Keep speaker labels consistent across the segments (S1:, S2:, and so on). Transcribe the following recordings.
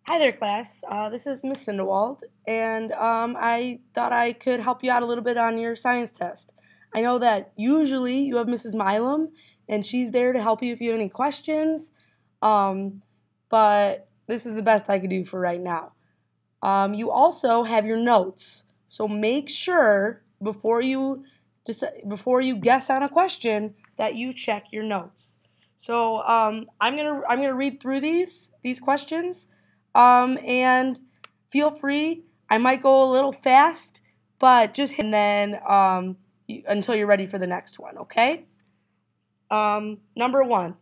S1: Hi there, class. This is Miss Sindewald, and I thought I could help you out a little bit on your science test. I know that usually you have Mrs. Milam, and she's there to help you if you have any questions, um, but this is the best I could do for right now. You also have your notes, so make sure before you guess on a question that you check your notes. So I'm gonna read through these questions, and feel free. I might go a little fast, but just and then until you're ready for the next one. Okay. Number one,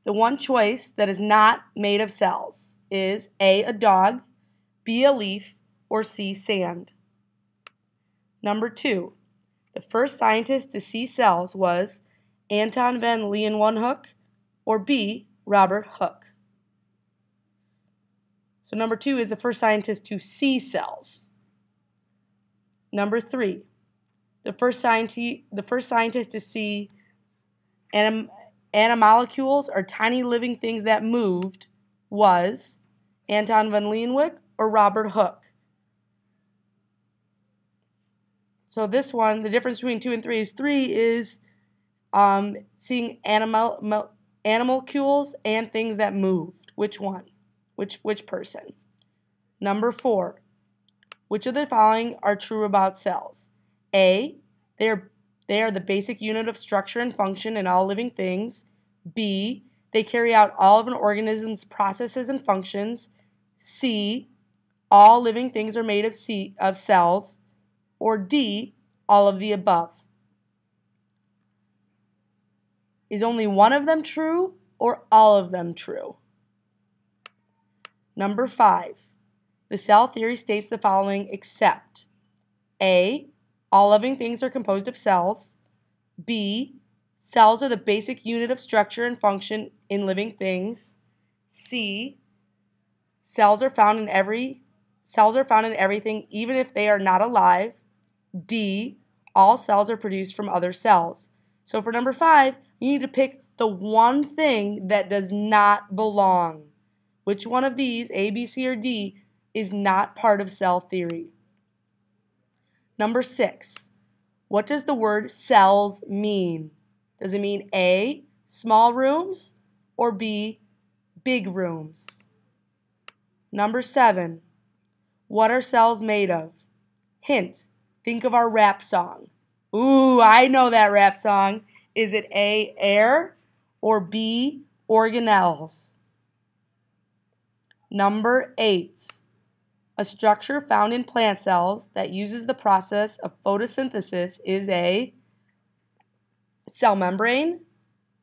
S1: the one choice that is not made of cells is A, dog, B, a leaf, or C, sand. Number two, the first scientist to see cells was Anton van Leeuwenhoek or B, Robert Hooke. So number two is the first scientist to see cells. Number three, the first scientist to see animalcules or tiny living things that moved was Anton van Leeuwenhoek or Robert Hooke. So this one, the difference between 2 and 3 is seeing animalcules and things that moved. Which one? Which person? Number 4. Which of the following are true about cells? A, they are the basic unit of structure and function in all living things. B, they carry out all of an organism's processes and functions. C, all living things are made of cells. Or D, all of the above. Is only one of them true or all of them true? Number 5. The cell theory states the following except A, all living things are composed of cells. B, cells are the basic unit of structure and function in living things. C, cells are found in everything even if they are not alive. D, all cells are produced from other cells. So for number 5, you need to pick the one thing that does not belong. Which one of these, A, B, C, or D, is not part of cell theory? Number 6, what does the word cells mean? Does it mean A, small rooms, or B, big rooms? Number 7, what are cells made of? Hint, think of our rap song. Ooh, I know that rap song. Is it A, air, or B, organelles? Number 8, a structure found in plant cells that uses the process of photosynthesis is A, cell membrane,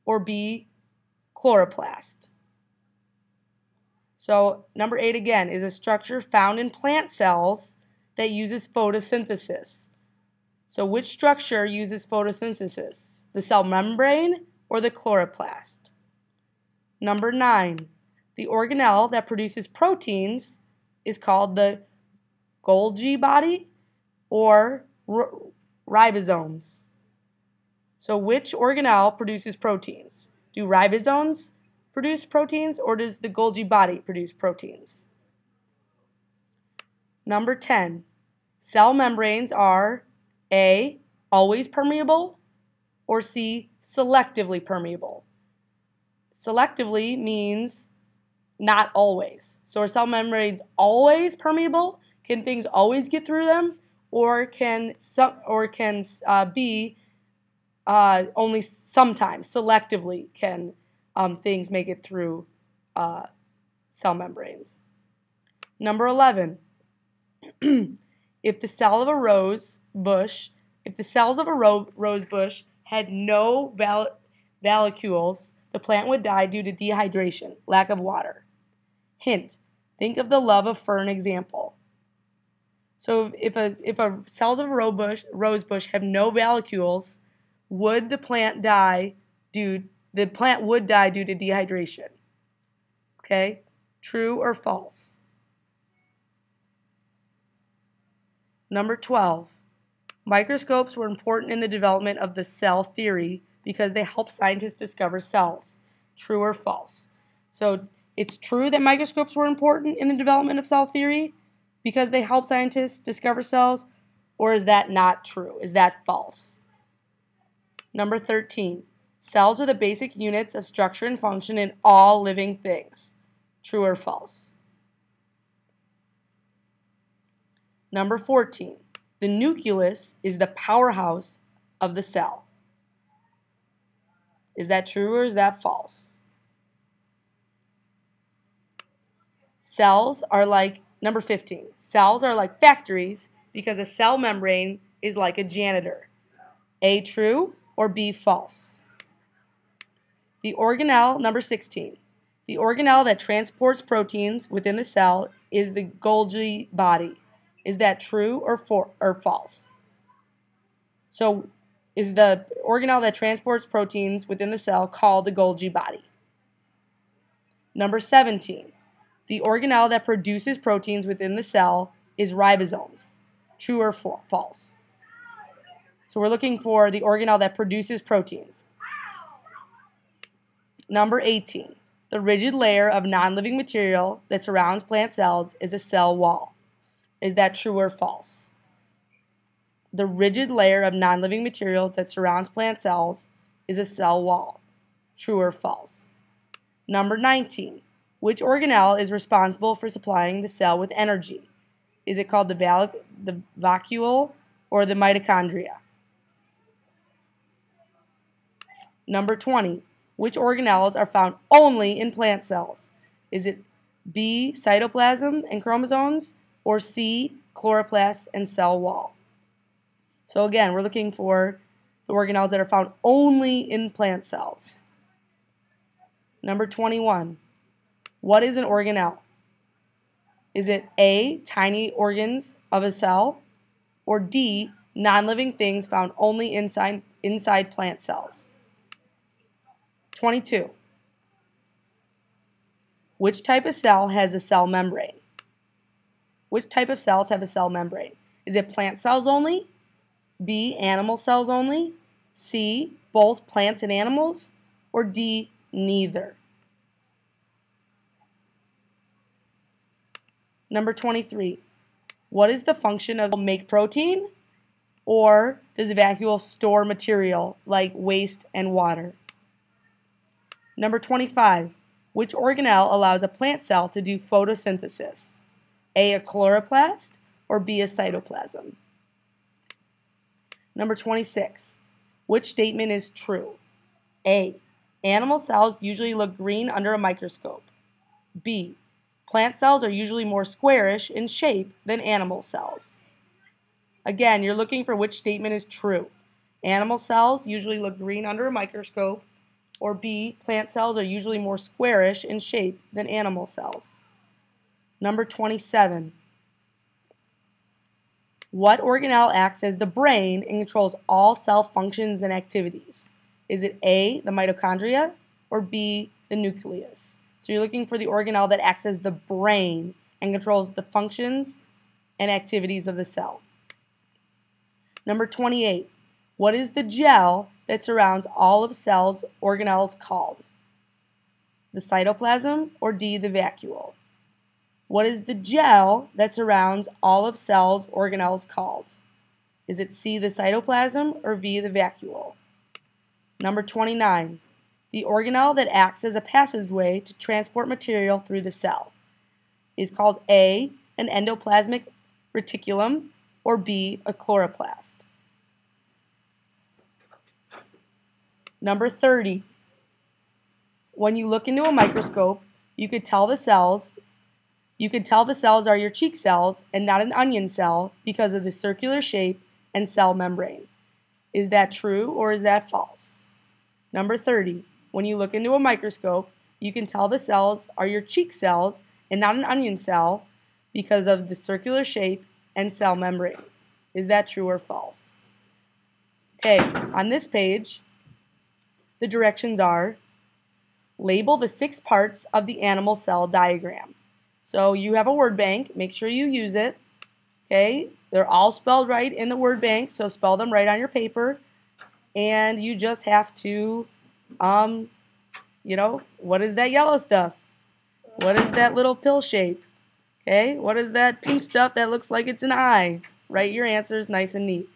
S1: or B, chloroplast. So number 8 again is a structure found in plant cells that uses photosynthesis. So which structure uses photosynthesis? The cell membrane or the chloroplast? Number 9, the organelle that produces proteins is called the Golgi body or ribosomes. So which organelle produces proteins? Do ribosomes produce proteins or does the Golgi body produce proteins? Number 10, cell membranes are A, always permeable, or C, selectively permeable. Selectively means not always. So are cell membranes always permeable? Can things always get through them? Or can B only sometimes, selectively can things make it through cell membranes? Number 11, if the cells of a rose bush had no valucles, the plant would die due to dehydration, lack of water. Hint, think of the love of fern example. So if cells of a rose bush have no valucles, the plant would die due to dehydration. Okay? True or false? Number 12. Microscopes were important in the development of the cell theory because they help scientists discover cells. True or false? So it's true that microscopes were important in the development of cell theory because they helped scientists discover cells, or is that not true? Is that false? Number 13, cells are the basic units of structure and function in all living things. True or false? Number 14, the nucleus is the powerhouse of the cell. Is that true or is that false? Cells are like, number 15, cells are like factories because a cell membrane is like a janitor. A, true, or B, false? The organelle, number 16, the organelle that transports proteins within the cell is the Golgi body. Is that true or false? So, is the organelle that transports proteins within the cell called the Golgi body? Number 17, the organelle that produces proteins within the cell is ribosomes. True or false? So we're looking for the organelle that produces proteins. Number 18, the rigid layer of non-living material that surrounds plant cells is a cell wall. Is that true or false? The rigid layer of non-living materials that surrounds plant cells is a cell wall. True or false? Number 19, which organelle is responsible for supplying the cell with energy? Is it called the vacuole or the mitochondria? Number 20, which organelles are found only in plant cells? Is it B, cytoplasm and chromosomes, or C, chloroplast and cell wall? So again, we're looking for the organelles that are found only in plant cells. Number 21, what is an organelle? Is it A, tiny organs of a cell, or D, non-living things found only inside plant cells? 22, which type of cell has a cell membrane? Which type of cells have a cell membrane? Is it plant cells only? B, animal cells only? C, both plants and animals? Or D, neither? Number 23, what is the function of make protein? Or does a vacuole store material like waste and water? Number 25, which organelle allows a plant cell to do photosynthesis? A, a chloroplast, or B, a cytoplasm? Number 26, which statement is true? A, animal cells usually look green under a microscope. B, plant cells are usually more squarish in shape than animal cells. Again, you're looking for which statement is true. Animal cells usually look green under a microscope, or B, plant cells are usually more squarish in shape than animal cells. Number 27, what organelle acts as the brain and controls all cell functions and activities? Is it A, the mitochondria, or B, the nucleus? So you're looking for the organelle that acts as the brain and controls the functions and activities of the cell. Number 28, what is the gel that surrounds all of cells' organelles called? The cytoplasm, or D, the vacuole? What is the gel that surrounds all of cells' organelles called? Is it C, the cytoplasm, or B, the vacuole? Number 29, the organelle that acts as a passageway to transport material through the cell is called A, an endoplasmic reticulum, or B, a chloroplast. Number 30, when you look into a microscope, you could tell the cells are your cheek cells and not an onion cell because of the circular shape and cell membrane. Is that true or is that false? Number 30, when you look into a microscope, you can tell the cells are your cheek cells and not an onion cell because of the circular shape and cell membrane. Is that true or false? Okay, on this page, the directions are: label the 6 parts of the animal cell diagram. So you have a word bank, make sure you use it. Okay, they're all spelled right in the word bank, so spell them right on your paper. And you just have to, what is that yellow stuff? What is that little pill shape? Okay, what is that pink stuff that looks like it's an eye? Write your answers nice and neat.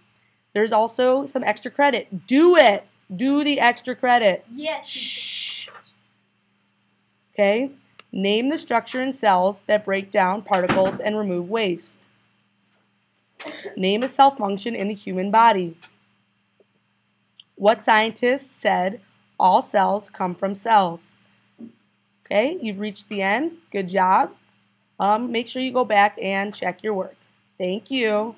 S1: There's also some extra credit. Do it. Do the extra credit.
S2: Yes.
S1: Shh. Okay, name the structure in cells that break down particles and remove waste. Name a cell function in the human body. What scientist said all cells come from cells? Okay, you've reached the end. Good job. Make sure you go back and check your work. Thank you.